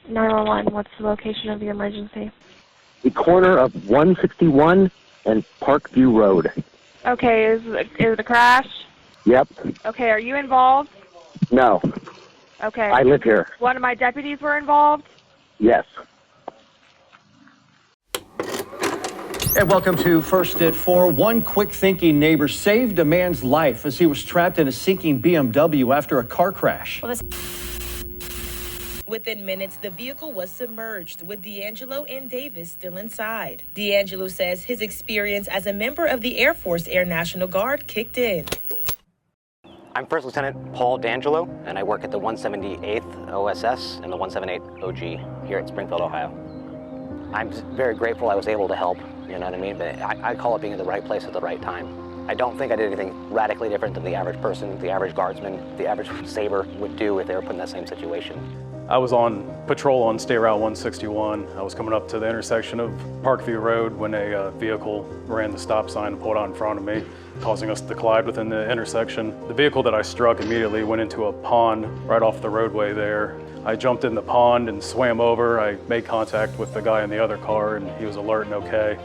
911, what's the location of the emergency? The corner of 161 and Parkview Road. Okay, is it a crash? Yep. Okay, are you involved? No. Okay. I live here. One of my deputies were involved? Yes. And welcome to First at 4. One quick-thinking neighbor saved a man's life as he was trapped in a sinking BMW after a car crash. Within minutes, the vehicle was submerged with Dangelo and Davis still inside. Dangelo says his experience as a member of the Air Force Air National Guard kicked in. I'm First Lieutenant Paul Dangelo, and I work at the 178th OSS and the 178 OG here at Springfield, Ohio. I'm very grateful I was able to help, you know what I mean? But I call it being in the right place at the right time. I don't think I did anything radically different than the average person, the average guardsman, the average saber would do if they were put in that same situation. I was on patrol on State Route 161. I was coming up to the intersection of Parkview Road when a vehicle ran the stop sign and pulled out in front of me, causing us to collide within the intersection. The vehicle that I struck immediately went into a pond right off the roadway there. I jumped in the pond and swam over. I made contact with the guy in the other car and he was alert and okay.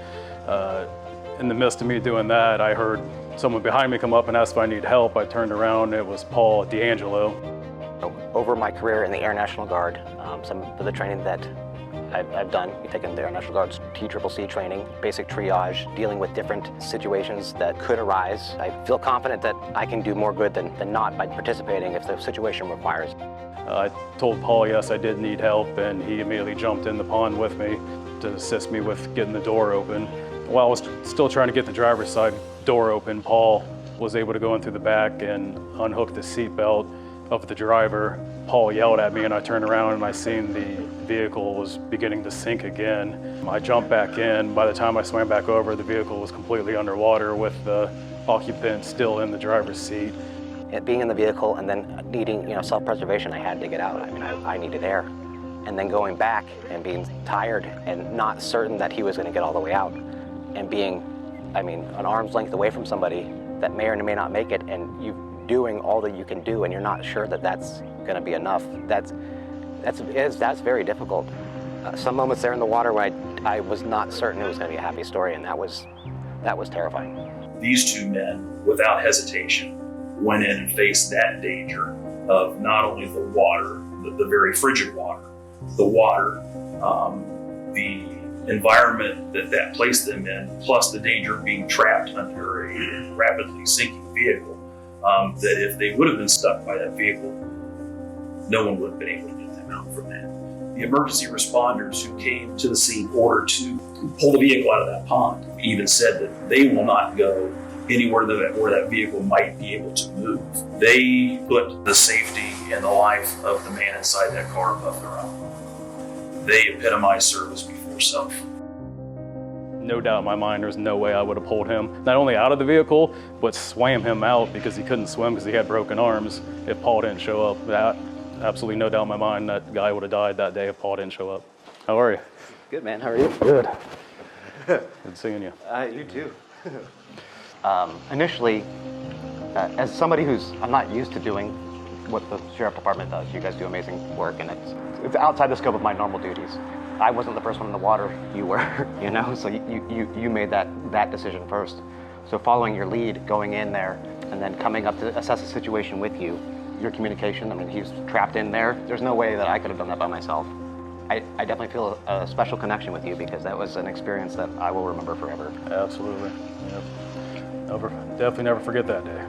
In the midst of me doing that, I heard someone behind me come up and ask if I need help. I turned around, it was Paul Dangelo. Over my career in the Air National Guard, some of the training that I've done, we've taken the Air National Guard's TCCC training, basic triage, dealing with different situations that could arise. I feel confident that I can do more good than not by participating if the situation requires. I told Paul, yes, I did need help, and he immediately jumped in the pond with me to assist me with getting the door open. While I was still trying to get the driver's side door open, Paul was able to go in through the back and unhook the seatbelt of the driver. Paul yelled at me and I turned around and I seen the vehicle was beginning to sink again. I jumped back in. By the time I swam back over, the vehicle was completely underwater with the occupant still in the driver's seat. Being in the vehicle and then needing, self-preservation, I had to get out. I mean, I needed air. And then going back and being tired and not certain that he was going to get all the way out and being, an arm's length away from somebody that may or may not make it, and you doing all that you can do and you're not sure that that's going to be enough. That's very difficult. Some moments there in the water where I was not certain it was going to be a happy story, and that was terrifying. These two men, without hesitation, went in and faced that danger of not only the water, the very frigid water, the water, the environment that placed them in, plus the danger of being trapped under a rapidly sinking vehicle, that if they would have been stuck by that vehicle, no one would have been able to get them out from that. The emergency responders who came to the scene in order to pull the vehicle out of that pond even said that they will not go anywhere where that vehicle might be able to move. They put the safety and the life of the man inside that car above their own. They epitomize service before self. No doubt in my mind, there's no way I would have pulled him, not only out of the vehicle, but swam him out because he couldn't swim because he had broken arms if Paul didn't show up. That, absolutely no doubt in my mind, that guy would have died that day if Paul didn't show up. How are you? Good, man. How are you? Good. Good seeing you. You too. Initially, as somebody I'm not used to doing what the sheriff department does. You guys do amazing work, and it's outside the scope of my normal duties. I wasn't the first one in the water, you were, so you made that decision first. So following your lead, going in there, and then coming up to assess the situation with you, your communication, he's trapped in there. There's no way that I could have done that by myself. I definitely feel a special connection with you because that was an experience that I will remember forever. Absolutely, yep. Definitely never forget that day.